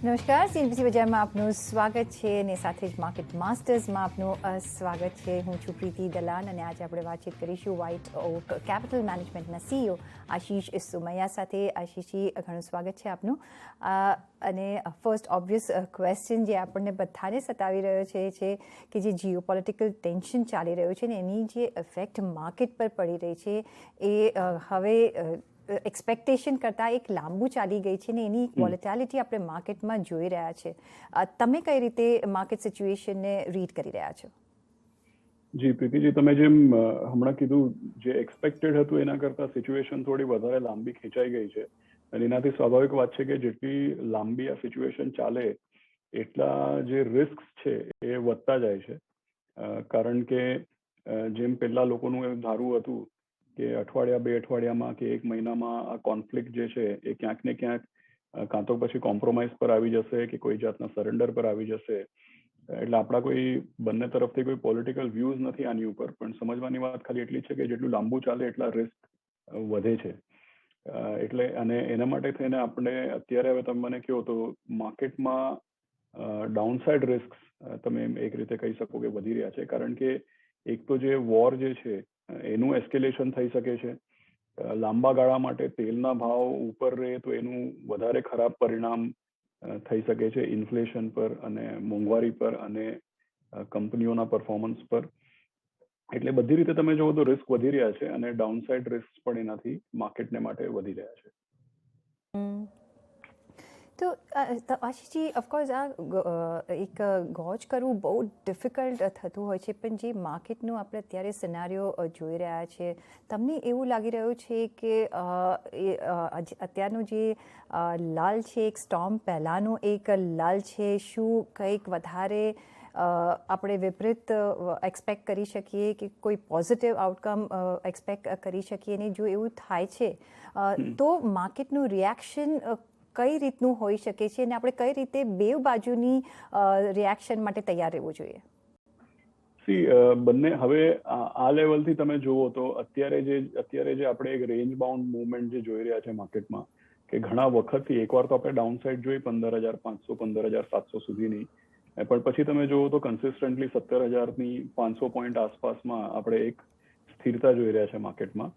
નમસ્કાર, સીએનબીસી બજારમાં આપનું સ્વાગત છે અને સાથે જ માર્કેટ માસ્ટર્સમાં આપનું સ્વાગત છે. હું છું પ્રીતિ દલાલ અને આજે આપણે વાતચીત કરીશું વ્હાઇટ ઓક કેપિટલ મેનેજમેન્ટના સીઈઓ આશીષ સુમૈયા સાથે. આશીષજી, ઘણું સ્વાગત છે આપનું. અને ફર્સ્ટ ઓબ્વિયસ ક્વેશ્ચન જે આપણને બધાને સતાવી રહ્યો છે કે જે જીઓ પોલિટિકલ ટેન્શન ચાલી રહ્યું છે ને એની જે ઇફેક્ટ માર્કેટ પર પડી રહી છે એ હવે એક્સપેક્ટેશન કરતાં એક લાંબુ ચાલી ગઈ છે ને એની વોલેટિલિટી આપણે માર્કેટમાં જોઈ રહ્યા છે. તમે કઈ રીતે માર્કેટ સિચ્યુએશનને રીડ કરી રહ્યા છો? જી પ્રીતિજી, તમે જેમ હમણાં કીધું, જે એક્સપેક્ટેડ હતું એના કરતાં સિચ્યુએશન થોડી વધારે લાંબી ખેંચાઈ ગઈ છે અને એનાથી સ્વાભાવિક વાત છે કે જેટલી લાંબી આ સિચ્યુએશન ચાલે એટલા જે રિસ્ક છે એ વધતા જાય છે. કારણ કે જેમ પહેલા લોકોનું એવું ધારવું હતું કે અઠવાડિયા, 2 અઠવાડિયામાં કે 1 મહિનામાં આ કોન્ફ્લિક્ટ જે છે એ ક્યાંક ને ક્યાંક કાં તો પછી કોમ્પ્રોમાઇઝ પર આવી જશે કે કોઈ જાતના સરેન્ડર પર આવી જશે. એટલે આપણા કોઈ બંને તરફથી કોઈ પોલિટિકલ વ્યૂઝ નથી આની ઉપર, પણ સમજવાની વાત ખાલી એટલી છે કે જેટલું લાંબુ ચાલે એટલા રિસ્ક વધે છે. એટલે અને એના માટે થઈને આપણે અત્યારે હવે તમે મને કહો તો માર્કેટમાં ડાઉનસાઇડ રિસ્ક તમે એક રીતે કહી શકો કે વધી રહ્યા છે. કારણ કે એક તો જે વોર જે છે એનું એસ્કેલેશન થઈ શકે છે. લાંબા ગાળા માટે તેલના ભાવ ઉપર રહે તો એનું વધારે ખરાબ પરિણામ થઈ શકે છે ઇન્ફ્લેશન પર અને મોંઘવારી પર અને કંપનીઓના પરફોર્મન્સ પર. એટલે બધી રીતે તમે જુઓ તો રિસ્ક વધી રહ્યા છે અને ડાઉનસાઇડ રિસ્ક પણ એનાથી માર્કેટને માટે વધી રહ્યા છે. તો આશીષજી, ઓફકોર્સ આ એક ગોજ કરવું બહુ ડિફિકલ્ટ થતું હોય છે, પણ જે માર્કેટનું આપણે અત્યારે સિનારીઓ જોઈ રહ્યા છે, તમને એવું લાગી રહ્યું છે કે અત્યારનું જે લાલ છે એક સ્ટોર્મ પહેલાંનો એક લાલ છે, શું કંઈક વધારે આપણે વિપરીત એક્સપેક્ટ કરી શકીએ કે કોઈ પોઝિટિવ આઉટકમ એક્સપેક્ટ કરી શકીએ? અને જો એવું થાય છે તો માર્કેટનું રિએક્શન કઈ રીતનું હોઈ શકે છે અને આપણે કઈ રીતે બેવ બાજુની રિએક્શન માટે તૈયાર રહેવું જોઈએ? બંને હવે આ લેવલથી તમે જુઓ તો અત્યારે જે આપણે એક રેન્જ બાઉન્ડ મુવમેન્ટ જે જોઈ રહ્યા છે માર્કેટમાં, કે ઘણા વખતથી એકવાર તો આપણે ડાઉન સાઇડ જોઈ 15,500 15,700 સુધીની, પણ પછી તમે જુઓ તો કન્સિસ્ટન્ટલી 17,500 પોઈન્ટ આસપાસમાં આપણે એક સ્થિરતા જોઈ રહ્યા છે માર્કેટમાં.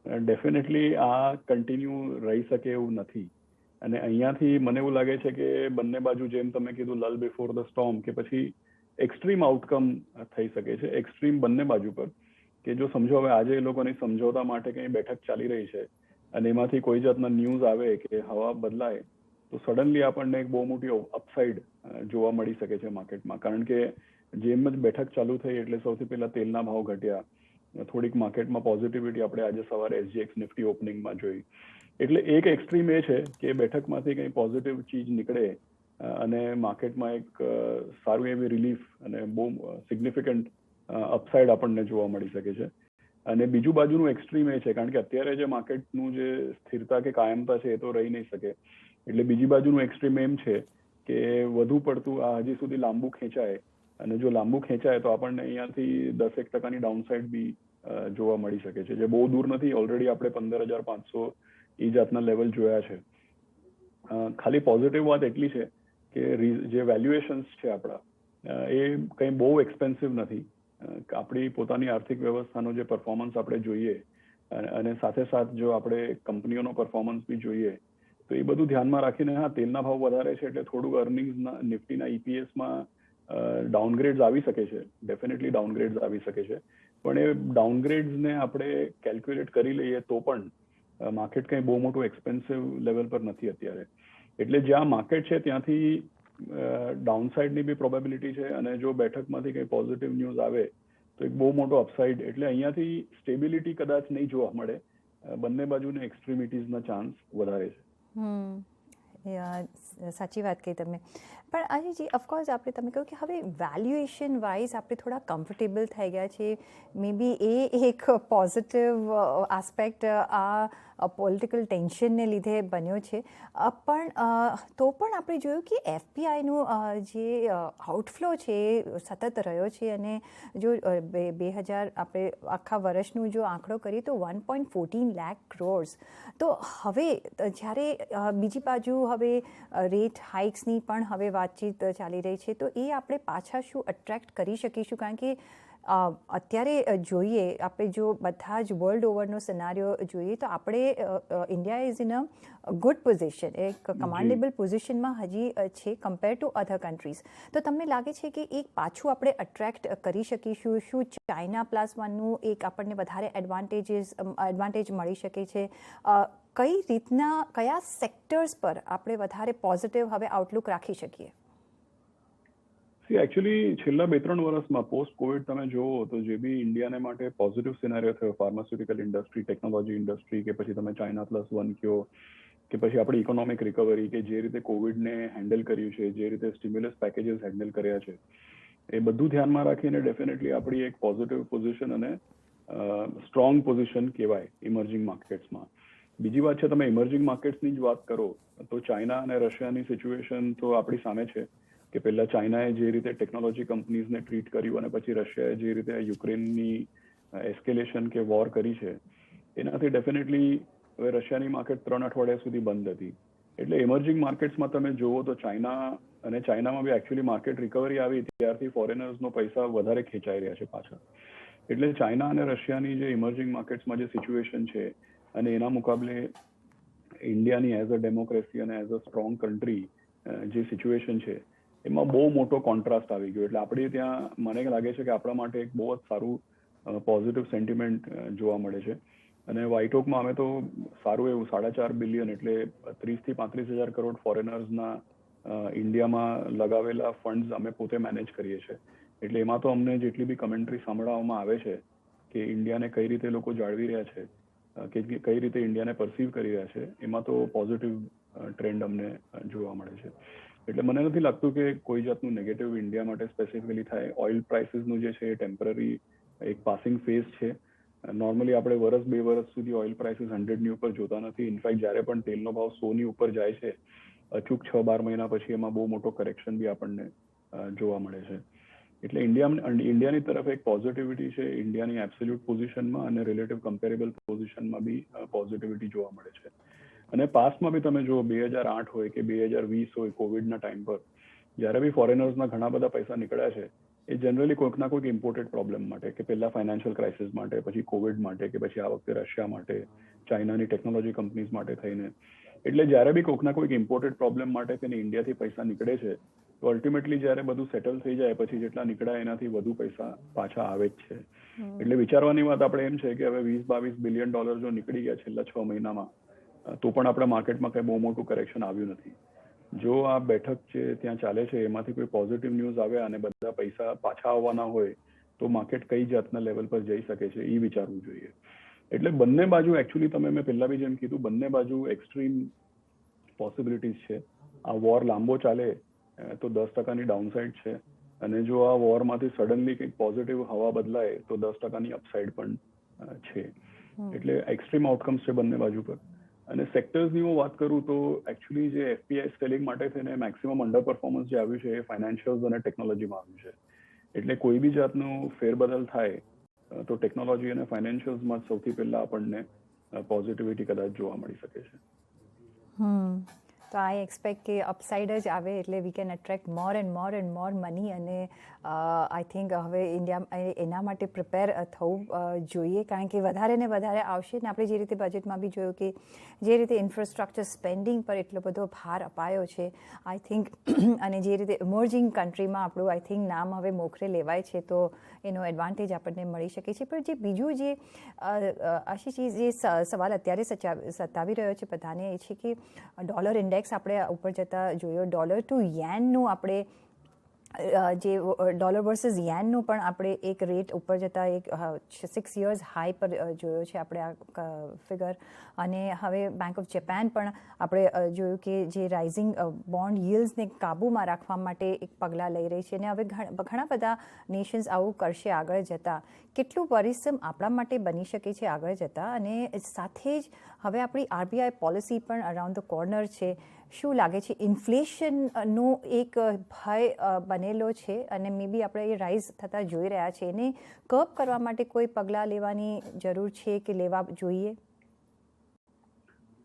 ડેફિનેટલી આ કન્ટિન્યુ રહી શકે એવું નથી. અને અહીંયાથી મને એવું લાગે છે કે બંને બાજુ, જેમ તમે કીધું લલ બિફોર ધ સ્ટોર્મ, કે પછી એક્સ્ટ્રીમ આઉટકમ થઈ શકે છે, એક્સ્ટ્રીમ બંને બાજુ પર. કે જો સમજો હવે આજે એ લોકોની સમજોતા માટે કંઈ બેઠક ચાલી રહી છે અને એમાંથી કોઈ જાતના ન્યૂઝ આવે કે હવા બદલાય તો સડનલી આપણને એક બહુ મોટી અપસાઇડ જોવા મળી શકે છે માર્કેટમાં. કારણ કે જેમ જ બેઠક ચાલુ થઈ એટલે સૌથી પહેલા તેલના ભાવ ઘટ્યા, થોડીક માર્કેટમાં પોઝિટિવિટી આપણે આજે સવારે SGX નિફ્ટી ઓપનિંગમાં જોઈ. એટલે એક એક્સ્ટ્રીમ એ છે કે બેઠકમાંથી કંઈ પોઝિટિવ ચીજ નીકળે અને માર્કેટમાં એક સારું એવી રિલીફ અને બહુ સિગ્નિફિકન્ટ અપસાઇડ આપણને જોવા મળી શકે છે. અને બીજું બાજુનું એક્સ્ટ્રીમ એ છે, કારણ કે અત્યારે જે માર્કેટનું જે સ્થિરતા કે કાયમતા છે એ તો રહી નહીં શકે. એટલે બીજી બાજુનું એક્સ્ટ્રીમ એમ છે કે વધુ પડતું આ હજી સુધી લાંબુ ખેંચાય, અને જો લાંબુ ખેંચાય તો આપણને અહીંયાથી 10% ડાઉનસાઇડ બી જોવા મળી શકે છે, જે બહુ દૂર નથી. ઓલરેડી આપણે 15,500 એ જાતના લેવલ જોયા છે. ખાલી પોઝિટિવ વાત એટલી છે કે જે વેલ્યુએશન્સ છે આપણા એ કંઈ બહુ એક્સપેન્સિવ નથી. આપણી પોતાની આર્થિક વ્યવસ્થાનો જે પરફોર્મન્સ આપણે જોઈએ અને સાથે સાથ જો આપણે કંપનીઓનો પરફોર્મન્સ બી જોઈએ તો એ બધું ધ્યાનમાં રાખીને, હા તેલના ભાવ વધારે છે એટલે થોડું અર્નિંગ્સના નિફ્ટીના EPSમાં ડાઉનગ્રેડ્સ આવી શકે છે, ડેફિનેટલી ડાઉનગ્રેડ્સ આવી શકે છે. પણ એ ડાઉનગ્રેડ્સને આપણે કેલ્ક્યુલેટ કરી લઈએ તો પણ માર્કેટ કંઈ બહુ મોટું એક્સપેન્સિવ લેવલ પર નથી અત્યારે. એટલે જ્યાં માર્કેટ છે ત્યાંથી ડાઉનસાઇડની બી પ્રોબેબિલિટી છે, અને જો બેઠકમાંથી કંઈ પોઝિટિવ ન્યૂઝ આવે તો એક બહુ મોટો અપસાઇડ. એટલે અહીંયાથી સ્ટેબિલિટી કદાચ નહીં જોવા મળે, બંને બાજુને એક્સ્ટ્રીમિટીઝના ચાન્સ વધારે છે. સાચી વાત કહી તમે. પણ આશીષજી, ઓફકોર્સ તમે કહ્યું કે હવે વેલ્યુએશન વાઇઝ આપણે થોડા કમ્ફર્ટેબલ થઈ ગયા છે. મે બી એ એક પોઝિટિવ આસ્પેક્ટ આ પોલિટિકલ ટેન્શનને લીધે બન્યો છે. પણ તો પણ આપણે જોયું કે FPIનું જે આઉટફ્લો છે એ સતત રહ્યો છે, અને જો 2000 આપણે આખા વર્ષનું જો આંકડો કરીએ તો 1.14 લાખ ક્રોર્સ. તો હવે જ્યારે બીજી બાજુ હવે રેટ હાઇક્સની પણ હવે વાતચીત ચાલી રહી છે, તો એ આપણે પાછા શું અટ્રેક્ટ કરી શકીશું? કારણ કે અત્યારે જોઈએ આપણે જો બધા જ વર્લ્ડ ઓવરનો સિનારીઓ જોઈએ તો આપણે India is in a good position, એક કમાન્ડેબલ પોઝિશનમાં હજી છે કમ્પેર ટુ અધર કન્ટ્રીઝ. તો તમને લાગે છે કે એક પાછું આપણે અટ્રેક્ટ કરી શકીશું? શું ચાઇના +1નું એક આપણને વધારે એડવાન્ટેજ મળી શકે છે? કઈ રીતના કયા સેક્ટર્સ પર આપણે વધારે પોઝિટિવ હવે આઉટલુક રાખી શકીએ? એકચ્યુઅલી છેલ્લા 2-3 વર્ષમાં પોસ્ટ કોવિડ તમે જુઓ તો જે બી ઇન્ડિયાને માટે પોઝિટિવ સિનારીઓ થયો, ફાર્માસ્યુટિકલ ઇન્ડસ્ટ્રી, ટેકનોલોજી ઇન્ડસ્ટ્રી, કે પછી તમે ચાઇના +1 કયો, કે પછી આપણી ઇકોનોમિક રિકવરી, કે જે રીતે કોવિડને હેન્ડલ કર્યું છે, જે રીતે સ્ટિમ્યુલસ પેકેજીસ હેન્ડલ કર્યા છે, એ બધું ધ્યાનમાં રાખીને ડેફિનેટલી આપણી એક પોઝિટિવ પોઝિશન અને સ્ટ્રોંગ પોઝિશન કહેવાય ઇમર્જિંગ માર્કેટ્સમાં. બીજી વાત છે, તમે ઇમર્જિંગ માર્કેટ્સની જ વાત કરો તો ચાઇના અને રશિયાની સિચ્યુએશન તો આપણી સામે છે કે પહેલા ચાઇનાએ જે રીતે ટેકનોલોજી કંપનીઝને ટ્રીટ કર્યું અને પછી રશિયાએ જે રીતે યુક્રેનની એસ્કેલેશન કે વોર કરી છે, એનાથી ડેફિનેટલી હવે રશિયાની માર્કેટ 3 અઠવાડિયા સુધી બંધ હતી. એટલે ઇમર્જિંગ માર્કેટ્સમાં તમે જુઓ તો ચાઇનામાં બી એકચ્યુઅલી માર્કેટ રિકવરી આવી ત્યારથી ફોરેનર્સનો પૈસા વધારે ખેંચાઈ રહ્યા છે પાછળ. એટલે ચાઇના અને રશિયાની જે ઇમર્જિંગ માર્કેટ્સમાં જે સિચ્યુએશન છે અને એના મુકાબલે ઇન્ડિયાની એઝ અ ડેમોક્રેસી અને એઝ અ સ્ટ્રોંગ કન્ટ્રી જે સિચ્યુએશન છે એમાં બહુ મોટો કોન્ટ્રાસ્ટ આવી ગયો. એટલે આપણે ત્યાં મને લાગે છે કે આપણા માટે એક બહુ જ સારું પોઝિટિવ સેન્ટિમેન્ટ જોવા મળે છે. અને વ્હાઇટઓકમાં અમે તો સારું એવું 4.5 બિલિયન એટલે 30 થી 35 હજાર કરોડ ફોરેનર્સના ઇન્ડિયામાં લગાવેલા ફંડ્સ અમે પોતે મેનેજ કરીએ છીએ. એટલે એમાં તો અમને જેટલી બી કમેન્ટ્રી સાંભળવામાં આવે છે કે ઇન્ડિયાને કઈ રીતે લોકો જાળવી રહ્યા છે, કે કઈ રીતે ઇન્ડિયાને પરસીવ કરી રહ્યા છે, એમાં તો પોઝિટિવ ટ્રેન્ડ અમને જોવા મળે છે. એટલે મને નથી લાગતું કે કોઈ જાતનું નેગેટિવ ઇન્ડિયા માટે સ્પેસિફિકલી થાય. ઓઇલ પ્રાઇસીસનું જે છે એ ટેમ્પરરી એક પાસિંગ ફેઝ છે. નોર્મલી આપણે 1-2 વર્ષ સુધી ઓઇલ પ્રાઇસીસ 100ની ઉપર જોતા નથી. ઇનફેક્ટ જ્યારે પણ તેલનો ભાવ 100ની ઉપર જાય છે, અચૂક 6-12 મહિના પછી એમાં બહુ મોટો કરેક્શન બી આપણને જોવા મળે છે. એટલે ઇન્ડિયાની તરફ એક પોઝિટિવિટી છે, ઇન્ડિયાની એબ્સોલ્યુટ પોઝિશનમાં અને રિલેટિવ કમ્પેરેબલ પોઝિશનમાં બી પોઝિટિવિટી જોવા મળે છે. અને પાસ્ટમાં બી તમે જુઓ 2008 હોય કે 2020 હોય, કોવિડના ટાઈમ પર જ્યારે બી ફોરેનર્સના ઘણા બધા પૈસા નીકળ્યા છે, એ જનરલી કોઈક ના કોઈક ઇમ્પોર્ટેડ પ્રોબ્લેમ માટે, કે પહેલા ફાઇનાન્શિયલ ક્રાઇસિસ માટે, પછી કોવિડ માટે, કે પછી આ વખતે રશિયા માટે, ચાઇનાની ટેકનોલોજી કંપનીઝ માટે થઈને. એટલે જ્યારે બી કોઈક ના કોઈક ઇમ્પોર્ટેડ પ્રોબ્લેમ માટે તેને ઇન્ડિયાથી પૈસા નીકળે છે તો અલ્ટિમેટલી જ્યારે બધું સેટલ થઈ જાય પછી જેટલા નીકળ્યા એનાથી વધુ પૈસા પાછા આવે જ છે. એટલે વિચારવાની વાત આપણે એમ છે કે હવે $20-22 બિલિયન જો નીકળી ગયા છેલ્લા 6 મહિનામાં, તો પણ આપણા માર્કેટમાં કંઈ બહુ મોટું કરેક્શન આવ્યું નથી. જો આ બેઠક છે ત્યાં ચાલે છે એમાંથી કોઈ પોઝિટિવ ન્યૂઝ આવે અને બધા પૈસા પાછા આવવાના હોય તો માર્કેટ કઈ જાતના લેવલ પર જઈ શકે છે એ વિચારવું જોઈએ. એટલે બંને બાજુ એકચ્યુઅલી મેં પહેલા બી જેમ કીધું, બંને બાજુ એક્સ્ટ્રીમ પોસિબિલિટીઝ છે. આ વોર લાંબો ચાલે તો 10%ની ડાઉનસાઇડ છે, અને જો આ વોરમાંથી સડનલી કંઈક પોઝિટિવ હવા બદલાય તો 10%ની અપસાઇડ પણ છે. એટલે એક્સ્ટ્રીમ આઉટકમ્સ છે બંને બાજુ પર. અને સેક્ટર્સની હું વાત કરું તો એકચ્યુઅલી જે એફપીઆઈ સ્કેલિંગ માટે થઈને મેક્સિમમ અંડર પરફોર્મન્સ જે આવ્યું છે એ ફાઇનાન્શિયલ્સ અને ટેકનોલોજીમાં આવ્યું છે. એટલે કોઈ બી જાતનું ફેરબદલ થાય તો ટેકનોલોજી અને ફાઇનાન્શિયલ્સમાં સૌથી પહેલા આપણને પોઝિટિવિટી કદાચ જોવા મળી શકે છે. તો આઈ એક્સપેક્ટ કે અપસાઇડ જ આવે એટલે we can attract more and more money. અને આઈ થિંક હવે ઇન્ડિયા એના માટે પ્રિપેર થવું જોઈએ, કારણ કે વધારે ને વધારે આવશે. ને આપણે જે રીતે બજેટમાં બી જોયું કે જે રીતે ઇન્ફ્રાસ્ટ્રક્ચર સ્પેન્ડિંગ પર એટલો બધો ભાર અપાયો છે, આઈ થિંક, અને જે રીતે ઇમર્જિંગ કન્ટ્રીમાં આપણું આઈ થિંક નામ હવે મોખરે લેવાય છે, તો એનો એડવાન્ટેજ આપણને મળી શકે છે. પણ જે બીજું જે આશીષ જે સવાલ અત્યારે સતાવી રહ્યો છે બધાને એ છે કે ડોલર ઇન્ડેક્સ આપણે ઉપર જતા જોયો, ડોલર ટુ યેનનું આપણે જે ડોલર વર્સિસ યેનનું પણ આપણે એક રેટ ઉપર જતા એક 6 years હાઈ પર જોયો છે આપણે આ ફિગર. અને હવે બેંક ઓફ જાપાન પણ આપણે જોયું કે જે રાઇઝિંગ બોન્ડ yieldsને કાબૂમાં રાખવા માટે એક પગલાં લઈ રહી છે. અને હવે ઘણા બધા નેશન્સ આવું કરશે આગળ જતાં. કેટલું પરિશ્રમ આપણા માટે બની શકે છે આગળ જતાં, અને સાથે જ હવે આપણી આરબીઆઈ પોલિસી પણ અરાઉન્ડ ધ કોર્નર છે. શું લાગે છે, ઇન્ફ્લેશનનો એક ભય બનેલો છે અને મે બી આપણે એ રાઇઝ થતાં જોઈ રહ્યા છે, એને કર્બ કરવા માટે કોઈ પગલાં લેવાની જરૂર છે કે લેવા જોઈએ?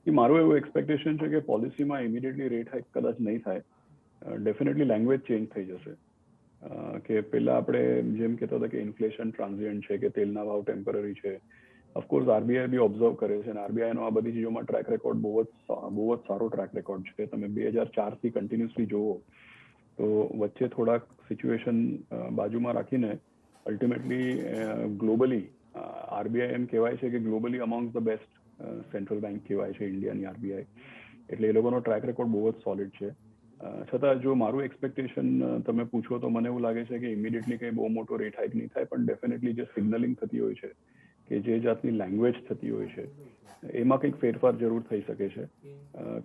કે મારું એવું એક્સપેક્ટેશન છે કે પોલિસીમાં ઇમિડિયેટલી રેટ હાઇક કદાચ નહીં થાય, ડેફિનેટલી લેંગ્વેજ ચેન્જ થઈ જશે. કે પહેલા આપણે જેમ કહેતા હતા કે ઇન્ફ્લેશન ટ્રાન્ઝિયન્ટ છે, કે તેલના ભાવ ટેમ્પરરી છે. ઓફકોર્સ આરબીઆઈ બી ઓબ્ઝર્વ કરે છે, અને આરબીઆઈનો આ બધી ચીજોમાં ટ્રેક રેકોર્ડ બહુ જ સારો ટ્રેક રેકોર્ડ છે. તમે 2004થી કન્ટિન્યુઅસલી જુઓ તો વચ્ચે થોડાક સિચ્યુએશન બાજુમાં રાખીને અલ્ટિમેટલી ગ્લોબલી આરબીઆઈ એમ કહેવાય છે કે globally among the best central bank કહેવાય છે ઇન્ડિયાની આરબીઆઈ. એટલે એ લોકોનો ટ્રેક રેકોર્ડ બહુ જ સોલિડ છે. છતાં જો મારું એક્સપેક્ટેશન તમે પૂછો તો મને એવું લાગે છે કે ઇમિડિયેટલી કંઈ બહુ મોટો રેટ હાઇક નહીં થાય, પણ ડેફિનેટલી જે સિગ્નલિંગ થતી હોય છે, કે જે જાતની લેંગ્વેજ થતી હોય છે, એમાં કંઈક ફેરફાર જરૂર થઈ શકે છે.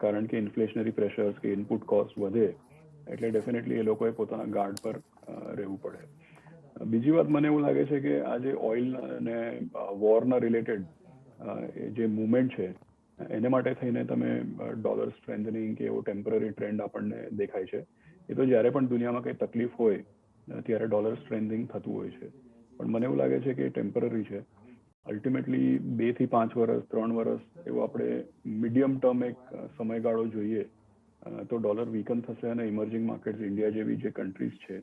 કારણ કે ઇન્ફ્લેશનરી પ્રેશર્સ કે ઇનપુટ કોસ્ટ વધે એટલે ડેફિનેટલી એ લોકોએ પોતાના ગાર્ડ પર રહેવું પડે. બીજી વાત મને એવું લાગે છે કે આ જે ઓઇલ અને વોરના રિલેટેડ જે મુવમેન્ટ છે એને માટે થઈને તમે ડોલર સ્ટ્રેન્થનિંગ કે એવો ટેમ્પરરી ટ્રેન્ડ આપણને દેખાય છે. એ તો જ્યારે પણ દુનિયામાં કંઈ તકલીફ હોય ત્યારે ડોલર સ્ટ્રેન્થનિંગ થતું હોય છે, પણ મને એવું લાગે છે કે એ ટેમ્પરરી છે. અલ્ટિમેટલી 2 થી 5 વર્ષ 3 વર્ષ એવો આપણે મીડિયમ ટર્મ એક સમયગાળો જોઈએ તો ડોલર વીકન થશે અને ઇમર્જિંગ માર્કેટ્સ ઇન્ડિયા જેવી જે કન્ટ્રીઝ છે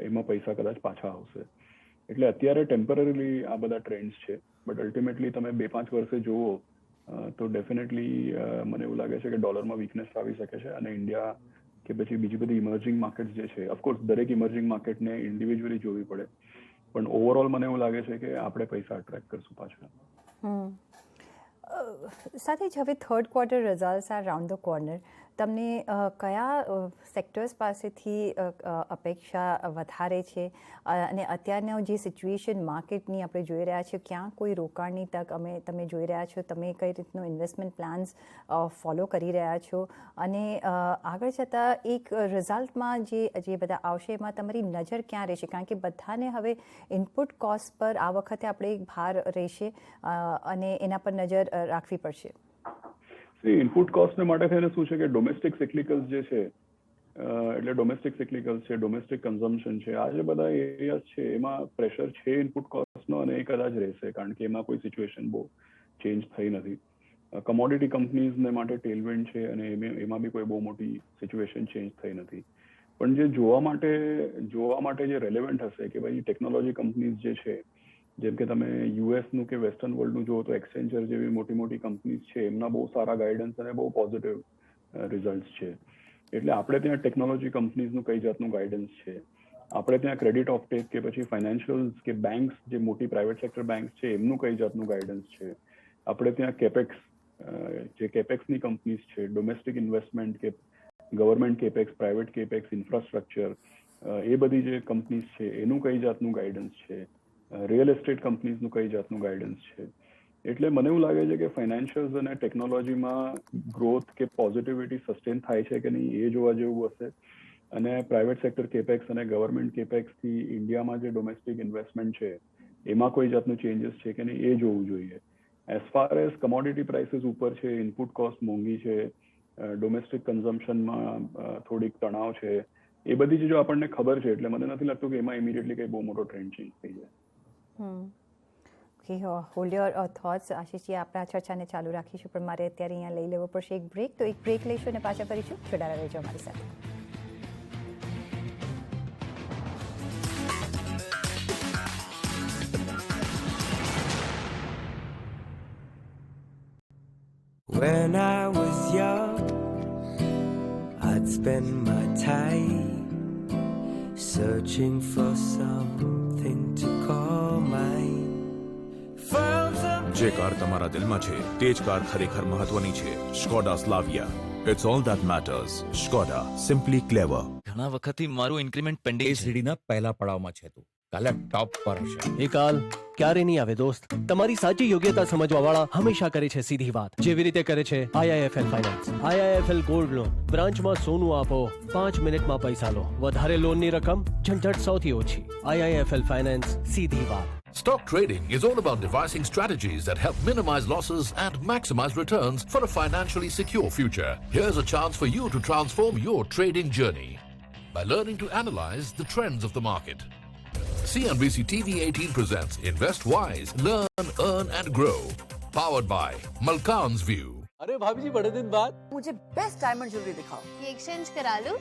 એમાં પૈસા કદાચ પાછા આવશે. એટલે અત્યારે ટેમ્પરરીલી આ બધા ટ્રેન્ડ્સ છે, બટ અલ્ટિમેટલી તમે 2-5 વર્ષે જુઓ તો ડેફિનેટલી મને એવું લાગે છે કે ડોલરમાં વીકનેસ આવી શકે છે, અને ઇન્ડિયા કે પછી બીજી બધી ઇમર્જિંગ માર્કેટ્સ જે છે, ઓફકોર્સ દરેક ઇમર્જિંગ માર્કેટને ઇન્ડિવિજ્યુઅલી જોવી પડે, પણ ઓવરઓલ મને એવું લાગે છે કે આપણે પૈસા અટ્રેક્ટ કરશું પાછા. સાથે જ હવે third quarter results are round the corner. તમને કયા સેક્ટર્સ પાસેથી અપેક્ષા વધારે છે, અને અત્યારનો જે સિચ્યુએશન માર્કેટની આપણે જોઈ રહ્યા છીએ, ક્યાં કોઈ રોકાણની તક તમે જોઈ રહ્યા છો, તમે કઈ રીતનું ઇન્વેસ્ટમેન્ટ પ્લાન્સ ફોલો કરી રહ્યા છો, અને આગળ જતાં એક રિઝલ્ટમાં જે બધા આવશે એમાં તમારી નજર ક્યાં રહેશે? કારણ કે બધાને હવે ઇનપુટ કોસ્ટ પર આ વખતે આપણે એક ભાર રહેશે અને એના પર નજર રાખવી પડશે. ઇનપુટ કોસ્ટને માટે થઈને શું છે કે ડોમેસ્ટિક સિક્લિકલ્સ જે છે, એટલે ડોમેસ્ટિક સિક્લિકલ્સ છે, ડોમેસ્ટિક કન્ઝમ્પશન છે, આ જે બધા એરિયાઝ છે એમાં પ્રેશર છે ઇનપુટ કોસ્ટનો, અને એ કદાચ રહેશે કારણ કે એમાં કોઈ સિચ્યુએશન બહુ ચેન્જ થઈ નથી. કમોડિટી કંપનીઝને માટે ટેલવિન્ડ છે, અને એમાં બી કોઈ બહુ મોટી સિચ્યુએશન ચેન્જ થઈ નથી. પણ જે જોવા માટે જે રેલેવન્ટ હશે કે ભાઈ ટેકનોલોજી કંપનીઝ જે છે, જેમ કે તમે યુએસનું કે વેસ્ટર્ન વર્લ્ડનું જુઓ તો એક્સેન્ચર જેવી મોટી કંપનીઝ છે, એમના બહુ સારા ગાઈડન્સ અને બહુ પોઝિટિવ રિઝલ્ટ્સ છે. એટલે આપણે ત્યાં ટેકનોલોજી કંપનીઝનું કઈ જાતનું ગાઈડન્સ છે, આપણે ત્યાં ક્રેડિટ ઓફટેક કે પછી ફાઇનાન્શિયલ્સ કે બેંક્સ જે મોટી પ્રાઇવેટ સેક્ટર બેંક્સ છે એમનું કઈ જાતનું ગાઈડન્સ છે, આપણે ત્યાં કેપેક્સ જે કેપેક્સની કંપનીઝ છે, ડોમેસ્ટિક ઇન્વેસ્ટમેન્ટ કે government capex, private capex, infrastructure, એ બધી જે કંપનીઝ છે એનું કઈ જાતનું ગાઈડન્સ છે, રિયલ એસ્ટેટ કંપનીઝનું કઈ જાતનું ગાઈડન્સ છે. એટલે મને એવું લાગે છે કે ફાઇનાન્શિયલ્સ અને ટેકનોલોજીમાં ગ્રોથ કે પોઝિટિવિટી સસ્ટેન થાય છે કે નહીં એ જોવા જેવું હશે. અને પ્રાઇવેટ સેક્ટર કેપેક્સ અને ગવર્મેન્ટ કેપેક્સથી ઇન્ડિયામાં જે ડોમેસ્ટિક ઇન્વેસ્ટમેન્ટ છે એમાં કોઈ જાતનું ચેન્જીસ છે કે નહીં એ જોવું જોઈએ. As far as commodity prices ઉપર છે, ઇનપુટ કોસ્ટ મોંઘી છે, ડોમેસ્ટિક કન્ઝમ્પશનમાં થોડીક તણાવ છે, એ બધી ચીજો આપણને ખબર છે, એટલે મને નથી લાગતું કે એમાં ઇમિડિયેટલી કંઈ બહુ મોટો ટ્રેન્ડ ચેન્જ થઈ જાય. Okay, hold your thoughts Ashishji. આપણે આ ચર્ચાને ચાલુ રાખીશું, પણ મારે અત્યારે અહીંયા લઈ લેવો પડશે એક બ્રેક. તો એક બ્રેક લઈશું અને પાછા ફરીશું. જોડાયેલા રહેજો અમારી સાથે. When I was young, I'd spend my time searching for something to call mine. જે કાર તમારા દિલમાં છે તે જ કાર ખરેખર મહત્વની છે. Skoda Slavia, it's all that matters. Skoda, simply clever. ઘણા વખતથી મારું ઇન્ક્રીમેન્ટ પેન્ડિંગ છે. સીડીના પહેલા પડાવમાં છે તું, કાલે ટોપ પર હશે. એ કાલ ક્યારે નહીં આવે દોસ્ત. તમારી સાચી યોગ્યતા સમજવા વાળા હંમેશા કરે છે સીધી વાત, જેવી રીતે કરે છે IIFL finance. IIFL gold loan. બ્રાન્ચમાં સોનું આપો, 5 મિનિટમાં પૈસા લો. વધારે લોનની રકમ ઝંઝટ સૌથી ઓછી. IIFL ફાઇનાન્સ, સીધી વાત. Stock trading is all about devising strategies that help minimize losses and maximize returns for a financially secure future. Here's a chance for you to transform your trading journey by learning to analyze the trends of the market. CNBC TV 18 presents Invest Wise, Learn, Earn and Grow. Powered by Malkan's View. अरे भाभी जी बड़े दिन बाद। मुझे best diamond jewellery दिखाओ। ये exchange करा लूं?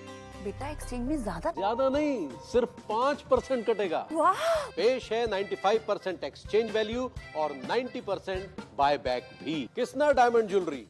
बेटा एक्सचेंज में ज्यादा नहीं, सिर्फ 5% कटेगा। वाह! पेश है 95% एक्सचेंज वैल्यू और 90% बाय बैक भी। Kisna diamond jewellery.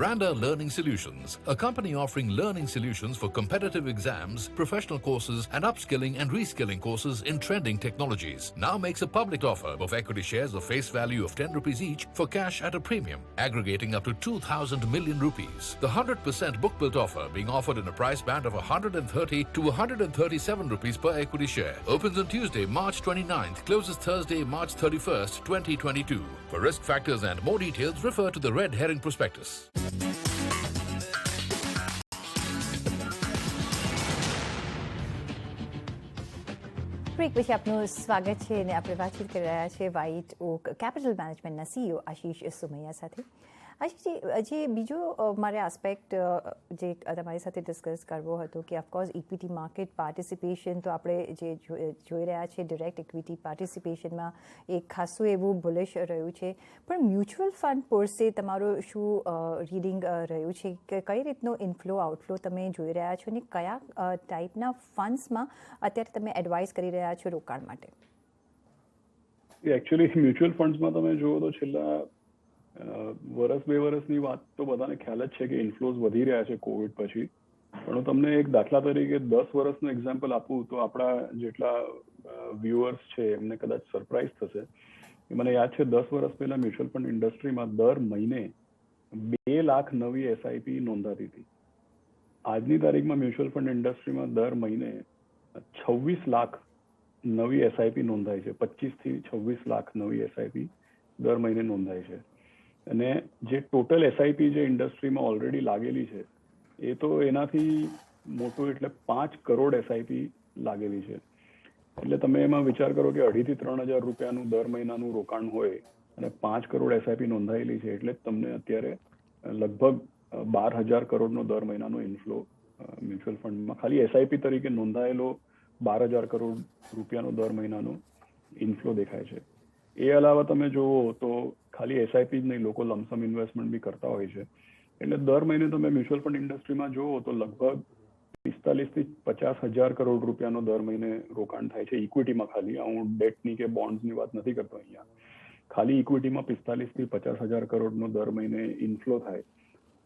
Veranda Learning Solutions, a company offering learning solutions for competitive exams, professional courses, and upskilling and reskilling courses in trending technologies, now makes a public offer of equity shares of face value of 10 rupees each for cash at a premium, aggregating up to 2,000 million rupees. The 100% book built offer being offered in a price band of 130 to 137 rupees per equity share. Opens on Tuesday, March 29th, closes Thursday, March 31st, 2022. For risk factors and more details, refer to the red herring prospectus. Break પછી આપનું સ્વાગત છે અને આપણે વાતચીત કરી રહ્યા છીએ વ્હાઇટ ઓક કેપિટલ મેનેજમેન્ટના સીઈઓ આશીષ સુમૈયા સાથે. આશીષજી, જે બીજો મારે આસ્પેક્ટ જે તમારી સાથે ડિસ્કસ કરવો હતો કે ઓફકોર્સ ઇક્વિટી માર્કેટ પાર્ટિસિપેશન તો આપણે જે જોઈ રહ્યા છીએ ડિરેક્ટ ઇક્વિટી પાર્ટિસિપેશનમાં એક ખાસું એવું બુલિશ રહ્યું છે, પણ મ્યુચ્યુઅલ ફંડ પરસે તમારું શું રીડિંગ રહ્યું છે કે કઈ રીતનો ઇનફ્લો આઉટફ્લો તમે જોઈ રહ્યા છો અને કયા ટાઈપના ફંડ્સમાં અત્યારે તમે એડવાઇસ કરી રહ્યા છો રોકાણ માટે? એકચ્યુઅલી મ્યુચ્યુઅલ ફંડ્સમાં તમે જુઓ તો છેલ્લા વર્ષ 2 વર્ષની વાત તો બધાને ખ્યાલ જ છે કે ઇન્ફ્લોઝ વધી રહ્યા છે કોવિડ પછી. પણ હું તમને એક દાખલા તરીકે 10 વર્ષનું એક્ઝામ્પલ આપું તો આપણા જેટલા વ્યુઅર્સ છે એમને કદાચ સરપ્રાઈઝ થશે. મને યાદ છે 10 વર્ષ પહેલા મ્યુચ્યુઅલ ફંડ ઇન્ડસ્ટ્રીમાં દર મહિને 2 લાખ નવી એસઆઈપી નોંધાતી હતી. આજની તારીખમાં મ્યુચ્યુઅલ ફંડ ઇન્ડસ્ટ્રીમાં દર મહિને 26 લાખ નવી એસઆઈપી નોંધાય છે. 25 થી 26 લાખ નવી એસઆઈપી દર મહિને નોંધાય છે. અને જે ટોટલ એસઆઈપી જે ઇન્ડસ્ટ્રીમાં ઓલરેડી લાગેલી છે એ તો એનાથી મોટું એટલે 5 કરોડ એસઆઈપી લાગેલી છે. એટલે તમે એમાં વિચાર કરો કે 2,500 થી 3,000 રૂપિયાનું દર મહિનાનું રોકાણ હોય અને 5 કરોડ એસઆઈપી નોંધાયેલી છે એટલે તમને અત્યારે લગભગ 12,000 કરોડનો દર મહિનાનો ઇન્ફ્લો મ્યુચ્યુઅલ ફંડમાં ખાલી એસઆઈપી તરીકે નોંધાયેલો 12,000 કરોડ રૂપિયાનો દર મહિનાનો ઇન્ફ્લો દેખાય છે. એ અલાવા તમે જુઓ તો ખાલી એસઆઈપી જ નહીં, લોકો લમસમ ઇન્વેસ્ટમેન્ટ બી કરતા હોય છે. એટલે દર મહિને તમે મ્યુચ્યુઅલ ફંડ ઇન્ડસ્ટ્રીમાં જુઓ તો લગભગ 45 થી 50,000 કરોડ રૂપિયાનો દર મહિને રોકાણ થાય છે ઇક્વિટીમાં. ખાલી હું ડેટની કે બોન્ડ્સની વાત નથી કરતો અહીંયા. ખાલી ઇક્વિટીમાં 45 થી 50,000 કરોડનો દર મહિને ઇન્ફ્લો થાય.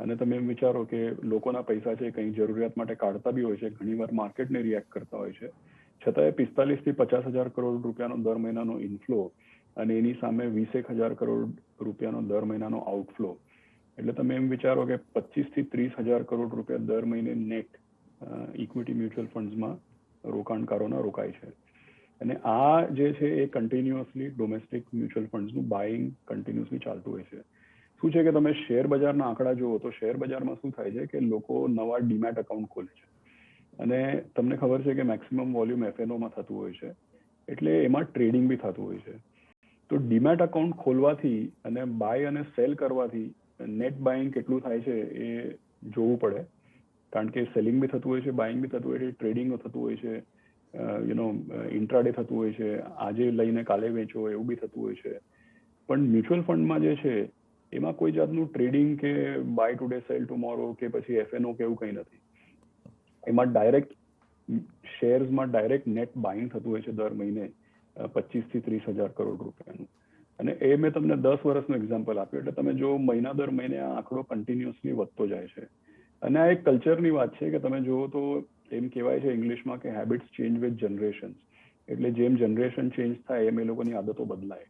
અને તમે એમ વિચારો કે લોકોના પૈસા છે કંઈ જરૂરિયાત માટે કાઢતા બી હોય છે, ઘણીવાર માર્કેટને રિએક્ટ કરતા હોય છે, છતાંય 45 થી 50,000 કરોડ રૂપિયાનો દર મહિનાનો ઇન્ફ્લો અને એની સામે 21,000 કરોડ રૂપિયાનો દર મહિનાનો આઉટફ્લો. એટલે તમે એમ વિચારો કે 25 થી 30,000 કરોડ રૂપિયા દર મહિને નેટ ઇક્વિટી મ્યુચ્યુઅલ ફંડ્સમાં રોકાણકારોના રોકાય છે. અને આ જે છે એ કન્ટિન્યુઅસલી ડોમેસ્ટિક મ્યુચ્યુઅલ ફંડ્સનું બાઇંગ કન્ટિન્યુઅસલી ચાલતું હોય છે. શું છે કે તમે શેર બજારના આંકડા જુઓ તો શેર બજારમાં શું થાય છે કે લોકો નવા ડીમેટ એકાઉન્ટ ખોલે છે અને તમને ખબર છે કે મેક્સિમમ વોલ્યુમ એફએનઓમાં થતું હોય છે, એટલે એમાં ટ્રેડિંગ બી થતું હોય છે. તો ડીમેટ એકાઉન્ટ ખોલવાથી અને બાય અને સેલ કરવાથી નેટ બાઇંગ કેટલું થાય છે એ જોવું પડે, કારણ કે સેલિંગ બી થતું હોય છે, બાઇંગ બી થતું હોય છે, ટ્રેડિંગ થતું હોય છે, ઇન્ટ્રાડે થતું હોય છે, આજે લઈને કાલે વેચો એવું બી થતું હોય છે. પણ મ્યુચ્યુઅલ ફંડમાં જે છે એમાં કોઈ જાતનું ટ્રેડિંગ કે બાય ટુડે સેલ ટુમોરો કે પછી એફએનઓ કે એવું કંઈ નથી. એમાં ડાયરેક્ટ શેર્સમાં ડાયરેક્ટ નેટ બાઇંગ થતું હોય છે દર મહિને 25 થી 30,000 કરોડ રૂપિયાનું. અને એ મેં તમને 10 વર્ષનું એક્ઝામ્પલ આપ્યું. એટલે તમે જો મહિના દર મહિને આ આંકડો કન્ટિન્યુઅસલી વધતો જાય છે. અને આ એક કલ્ચરની વાત છે કે તમે જુઓ તો એમ કહેવાય છે ઇંગ્લિશમાં કે હેબિટ્સ ચેન્જ વિથ જનરેશન્સ. એટલે જેમ જનરેશન ચેન્જ થાય એમ એ લોકોની આદતો બદલાય.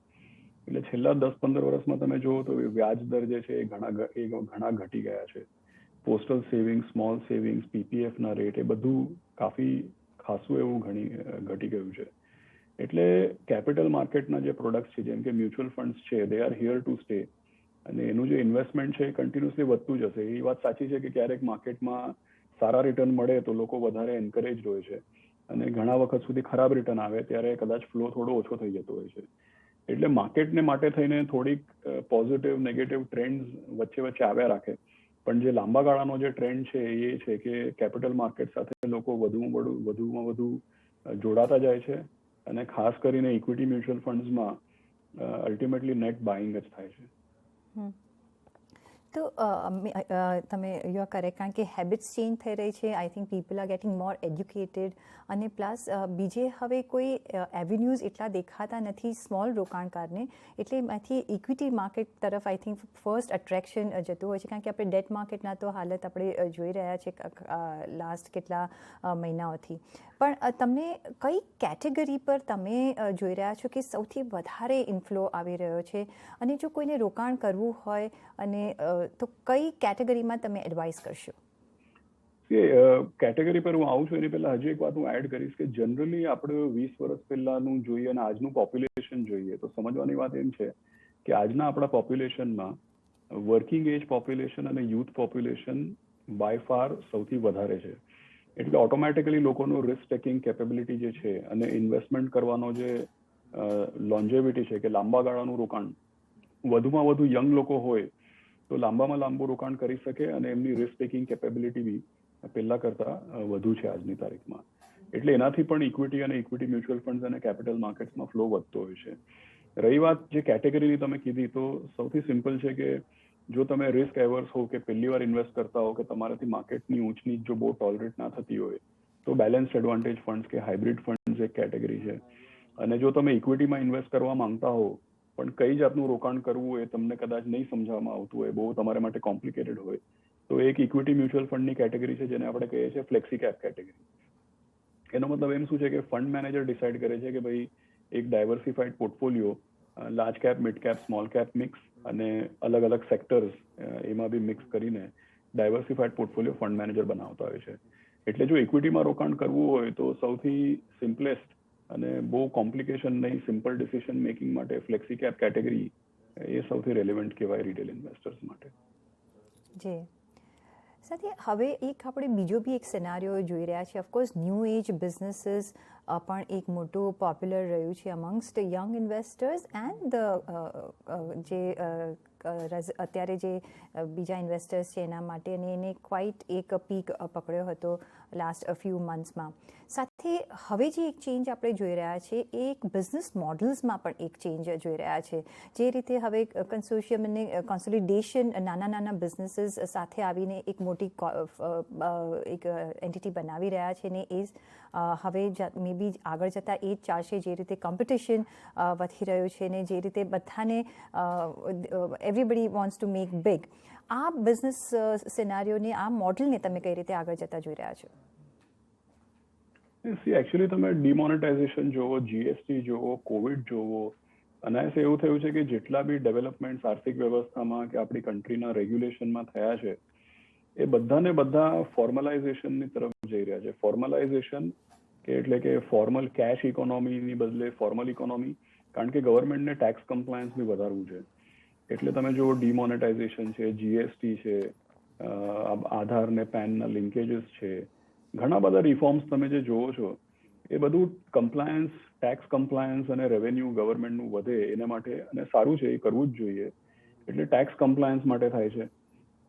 એટલે છેલ્લા 10-15 વર્ષમાં તમે જુઓ તો વ્યાજ દર જે છે એ ઘણા ઘટી ગયા છે. પોસ્ટલ સેવિંગ્સ, સ્મોલ સેવિંગ્સ, પીપીએફના રેટ એ બધું ખાસું એવું ઘટી ગયું છે. એટલે કેપિટલ માર્કેટના જે પ્રોડક્ટ્સ છે જેમ કે મ્યુચ્યુઅલ ફંડ્સ છે they are here to stay. અને એનું જે ઇન્વેસ્ટમેન્ટ છે એ કન્ટિન્યુઅસલી વધતું જશે. એ વાત સાચી છે કે ક્યારેક માર્કેટમાં સારા રિટર્ન મળે તો લોકો વધારે એન્કરેજ હોય છે અને ઘણા વખત સુધી ખરાબ રિટર્ન આવે ત્યારે કદાચ ફ્લો થોડો ઓછો થઈ જતો હોય છે. એટલે માર્કેટને માટે થઈને થોડીક પોઝિટિવ નેગેટિવ ટ્રેન્ડ્સ વચ્ચે આવ્યા રાખે. પણ જે લાંબા ગાળાનો જે ટ્રેન્ડ છે એ છે કે કેપિટલ માર્કેટ સાથે લોકો વધુમાં વધુ જોડાતા જાય છે, અને ખાસ કરીને ઇક્વિટી મ્યુચ્યુઅલ ફંડ્સમાં અલ્ટિમેટલી નેટ બાઇંગ જ થાય છે. તો તમે યુ આર કરેક્ટ, કારણ કે હેબિટ્સ ચેન્જ થઈ રહી છે. I think people are getting more educated, અને પ્લસ બીજે હવે કોઈ એવન્યુઝ એટલા દેખાતા નથી સ્મોલ રોકાણકારને, એટલે એમાંથી ઇક્વિટી માર્કેટ તરફ આઈ થિંક ફર્સ્ટ અટ્રેક્શન જતું હોય છે. કારણ કે આપણે ડેટ માર્કેટના તો હાલત આપણે જોઈ રહ્યા છે લાસ્ટ કેટલા મહિનાઓથી. પણ તમને કઈ કેટેગરી પર તમે જોઈ રહ્યા છો કે સૌથી વધારે ઇન્ફ્લો આવી રહ્યો છે, અને જો કોઈને રોકાણ કરવું હોય અને તો કઈ કેટેગરીમાં તમે એડવાઇસ કરશો? કેટેગરી પર હું આવું છું એની પહેલા હજી એક વાત હું એડ કરીશ કે જનરલી આપણે 20 વર્ષ પહેલાનું જોઈએ અને આજનું પોપ્યુલેશન જોઈએ તો સમજવાની વાત એમ છે કે આજના આપણા પોપ્યુલેશનમાં વર્કિંગ એજ પોપ્યુલેશન અને યુથ પોપ્યુલેશન બાય ફાર સૌથી વધારે છે. એટલે ઓટોમેટિકલી લોકોનું રિસ્ક ટેકિંગ કેપેબિલિટી જે છે અને ઇન્વેસ્ટમેન્ટ કરવાનો જે લોન્જેવિટી છે કે લાંબા ગાળાનું રોકાણ, વધુમાં વધુ યંગ લોકો હોય તો લાંબામાં લાંબુ રોકાણ કરી શકે, અને એમની રિસ્ક ટેકિંગ કેપેબિલિટી બી પહેલા કરતા વધુ છે આજની તારીખમાં. એટલે એનાથી પણ ઇક્વિટી અને ઇક્વિટી મ્યુચ્યુઅલ ફંડ્સ અને કેપિટલ માર્કેટ્સમાં ફ્લો વધતો હોય છે. રહી વાત જે કેટેગરીની તમે કીધી, તો સૌથી સિમ્પલ છે કે જો તમે રિસ્ક એવર્સ હો કે પહેલી વાર ઇન્વેસ્ટ કરતા હો કે તમારાથી માર્કેટની ઊંચ નીચ જો બહુ ટોલરેટ ના થતી હોય તો બેલેન્સ એડવાન્ટેજ ફંડ્સ કે હાઇબ્રિડ ફંડ્સ એક કેટેગરી છે. અને જો તમે ઇક્વિટીમાં ઇન્વેસ્ટ કરવા માંગતા હો પણ કઈ જાતનું રોકાણ કરવું એ તમને કદાચ નહીં સમજાવવામાં આવતું હોય, બહુ તમારા માટે કોમ્પ્લિકેટેડ હોય, તો એક ઇક્વિટી મ્યુચ્યુઅલ ફંડની કેટેગરી છે જેને આપણે કહીએ છીએ ફ્લેક્સી કેપ કેટેગરી. એનો મતલબ એમ શું છે કે ફંડ મેનેજર ડિસાઇડ કરે છે કે ભાઈ એક diversified portfolio large cap, mid cap, small cap mix અને અલગ અલગ સેક્ટર્સ એમાં બી મિક્સ કરીને ડાયવર્સિફાઈડ પોર્ટફોલિયો ફંડ મેનેજર બનાવતા હોય છે. એટલે જો ઇક્વિટીમાં રોકાણ કરવું હોય તો સૌથી સિમ્પલેસ્ટ અને બહુ કોમ્પ્લિકેશન નહીં, સિમ્પલ ડિસિઝન મેકિંગ માટે ફ્લેક્સી કેપ કેટેગરી એ સૌથી રેલેવન્ટ કહેવાય રિટેલ ઇન્વેસ્ટર્સ માટે. જી સાથે હવે એક આપણે બીજો બી એક સિનારીઓ જોઈ રહ્યા છીએ. ઓફકોર્સ ન્યૂ એજ બિઝનેસીસ પણ એક મોટું પોપ્યુલર રહ્યું છે અમંગસ્ટ યંગ ઇન્વેસ્ટર્સ એન્ડ જે અત્યારે જે બીજા ઇન્વેસ્ટર્સ છે એના માટે, અને એને ક્વાઇટ એક પીક પકડ્યો હતો લાસ્ટ ફ્યુ મંથ્સમાં. સાથે હવે જે એક ચેન્જ આપણે જોઈ રહ્યા છીએ એ એક બિઝનેસ મોડલ્સમાં પણ એક ચેન્જ જોઈ રહ્યા છે. જે રીતે હવે કન્સોર્શિયમ અને કોન્સોલિડેશન નાના બિઝનેસીસ સાથે આવીને એક મોટી એક એન્ટિટી બનાવી રહ્યા છે, ને એ હવે મે બી આગળ જતાં એ જ ચાલશે. જે રીતે કોમ્પિટિશન વધી રહ્યું છે ને જે રીતે બધાને everybody wants to make big, આ બિઝનેસ સિનારીઓને, આ મોડલને તમે કઈ રીતે આગળ જતા જોઈ રહ્યા છો? એકચ્યુઅલી તમે ડિમોનેટાઇઝેશન જોવો, જીએસટી જોવો, કોવિડ જોવો, અને એવું થયું છે કે જેટલા બી ડેવલપમેન્ટ આર્થિક વ્યવસ્થામાં કે આપણી કન્ટ્રીના રેગ્યુલેશનમાં થયા છે એ બધા ફોર્મલાઇઝેશનની તરફ જઈ રહ્યા છે. ફોર્મલાઇઝેશન કે એટલે કે ફોર્મલ કેશ ઇકોનોમીની બદલે ફોર્મલ ઇકોનોમી, કારણ કે ગવર્મેન્ટને ટેક્સ કમ્પ્લાયન્સ બી વધારવું છે. એટલે તમે જો ડિમોનેટાઇઝેશન છે, જીએસટી છે, આધાર ને પેનના લિંકેજીસ છે, ઘણા બધા રિફોર્મ્સ તમે જે જોવો છો એ બધું કમ્પ્લાયન્સ, ટેક્સ કમ્પ્લાયન્સ અને રેવન્યુ ગવર્મેન્ટનું વધે એના માટે, અને સારું છે, એ કરવું જ જોઈએ. એટલે ટેક્સ કમ્પ્લાયન્સ માટે થાય છે.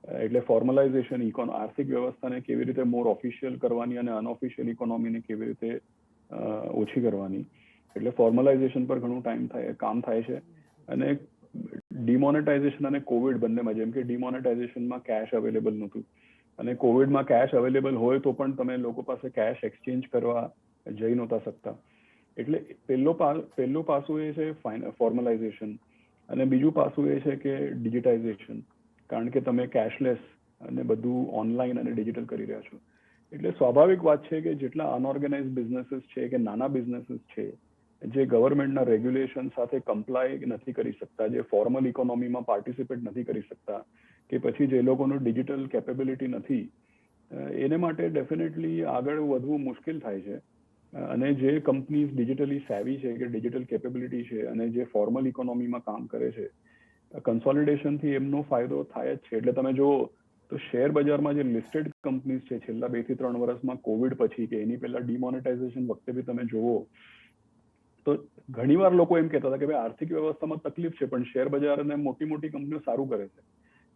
એટલે ફોર્મલાઇઝેશન, આર્થિક વ્યવસ્થાને કેવી રીતે મોર ઓફિશિયલ કરવાની અને અનઓફિશિયલ ઇકોનોમીને કેવી રીતે ઓછી કરવાની, એટલે ફોર્મલાઇઝેશન પર ઘણું કામ થાય છે. અને ડિમોનેટાઇઝેશન અને કોવિડ બંનેમાં, જેમ કે ડિમોનેટાઇઝેશનમાં કેશ અવેલેબલ નહોતું અને કોવિડમાં કેશ અવેલેબલ હોય તો પણ તમે લોકો પાસે કેશ એક્સચેન્જ કરવા જઈ નહોતા શકતા. એટલે પહેલું પાસું એ છે ફોર્મલાઇઝેશન, અને બીજું પાસું એ છે કે ડિજિટાઇઝેશન, કારણ કે તમે કેશલેસ અને બધું ઓનલાઈન અને ડિજિટલ કરી રહ્યા છો. એટલે સ્વાભાવિક વાત છે કે જેટલા અનઓર્ગેનાઇઝ બિઝનેસીસ છે કે નાના બિઝનેસીસ છે જે ગવર્મેન્ટના રેગ્યુલેશન સાથે કમ્પ્લાય નથી કરી શકતા, જે ફોર્મલ ઇકોનોમીમાં પાર્ટિસિપેટ નથી કરી શકતા, કે પછી જે લોકોનું ડિજિટલ કેપેબિલિટી નથી, એને માટે ડેફિનેટલી આગળ વધવું મુશ્કેલ થાય છે. અને જે કંપનીઝ ડિજિટલી સેવી છે કે ડિજિટલ કેપેબિલિટી છે અને જે ફોર્મલ ઇકોનોમીમાં કામ કરે છે, કન્સોલિડેશનથી એમનો ફાયદો થાય જ છે. એટલે તમે જુઓ તો શેર બજારમાં જે લિસ્ટેડ કંપનીઝ છે છેલ્લા 2 થી 3 વર્ષમાં કોવિડ પછી કે એની પહેલા ડિમોનેટાઇઝેશન વખતે બી તમે જુઓ તો ઘણીવાર લોકો એમ કહેતા હતા કે ભાઈ આર્થિક વ્યવસ્થામાં તકલીફ છે પણ શેર બજાર અને મોટી કંપનીઓ સારું કરે છે.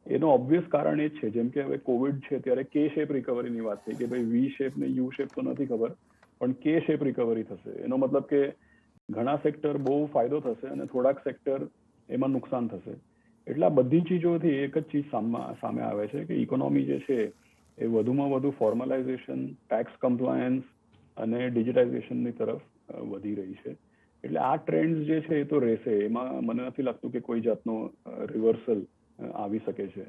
એનો ઓબ્વિયસ કારણ એ જ છે, જેમ કે હવે કોવિડ છે ત્યારે કે શેપ રિકવરીની વાત થઈ કે ભાઈ વી શેપ ને યુ શેપ તો નથી ખબર, પણ કે શેપ રિકવરી થશે. એનો મતલબ કે ઘણા સેક્ટર બહુ ફાયદો થશે અને થોડાક સેક્ટર એમાં નુકસાન થશે. એટલે આ બધી ચીજોથી એક જ ચીજ સામે આવે છે કે ઇકોનોમી જે છે એ વધુમાં વધુ ફોર્મલાઇઝેશન, ટેક્સ કમ્પ્લાયન્સ અને ડિજિટાઇઝેશનની તરફ વધી રહી છે. એટલે આ ટ્રેન્ડ્સ જે છે એ તો રહેશે, એમાં મને નથી લાગતું કે કોઈ જાતનો રિવર્સલ આવી શકે છે.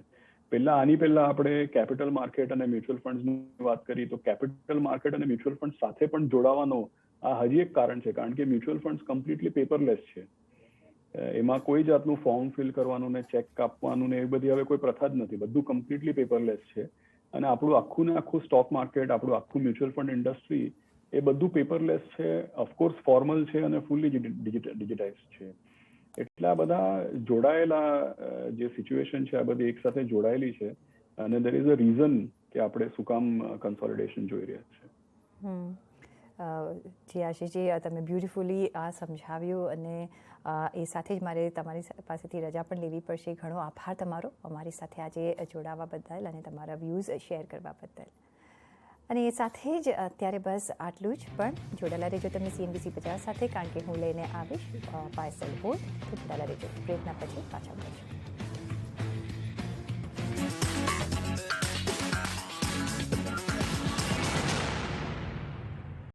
આની પહેલા આપણે કેપિટલ માર્કેટ અને મ્યુચ્યુઅલ ફંડ્સની વાત કરી, તો કેપિટલ માર્કેટ અને મ્યુચ્યુઅલ ફંડ સાથે પણ જોડાવાનો આ હજી એક કારણ છે, કારણ કે મ્યુચ્યુઅલ ફંડ્સ કમ્પ્લીટલી પેપરલેસ છે. એમાં કોઈ જાતનું ફોર્મ ફિલ કરવાનું ને ચેક કાપવાનું ને એ બધી હવે કોઈ પ્રથા જ નથી, બધું કમ્પ્લીટલી પેપરલેસ છે. અને આપણું આખું ને આખું સ્ટોક માર્કેટ, આપણું આખું મ્યુચ્યુઅલ ફંડ ઇન્ડસ્ટ્રી એ બધું પેપરલેસ છે, ઓફકોર્સ ફોર્મલ છે અને ફૂલી ડિજિટાઇઝ છે. એટલે આ બધા જોડાયેલા જે સિચ્યુએશન છે આ બધી એક સાથે જોડાયેલી છે અને દેર ઇઝ અ રીઝન કે આપણે શું કામ કન્સોલિડેશન જોઈ રહ્યા છે. જી આશીષજી, તમે બ્યુટિફુલી આ સમજાવ્યું અને એ સાથે જ મારે તમારી પાસેથી રજા પણ લેવી પડશે. ઘણો આભાર તમારો અમારી સાથે આજે જોડાવા બદલ અને તમારા વ્યૂઝ શેર કરવા બદલ. અને એ સાથે જ અત્યારે બસ આટલું જ, પણ જોડાયેલા રહેજો તમે CNBC 50 સાથે, કારણ કે હું લઈને આવીશ પાર્સલ બોર્ડ. તો જોડાયેલા રહેજો, બ્રેકના પછી પાછા મળીશું.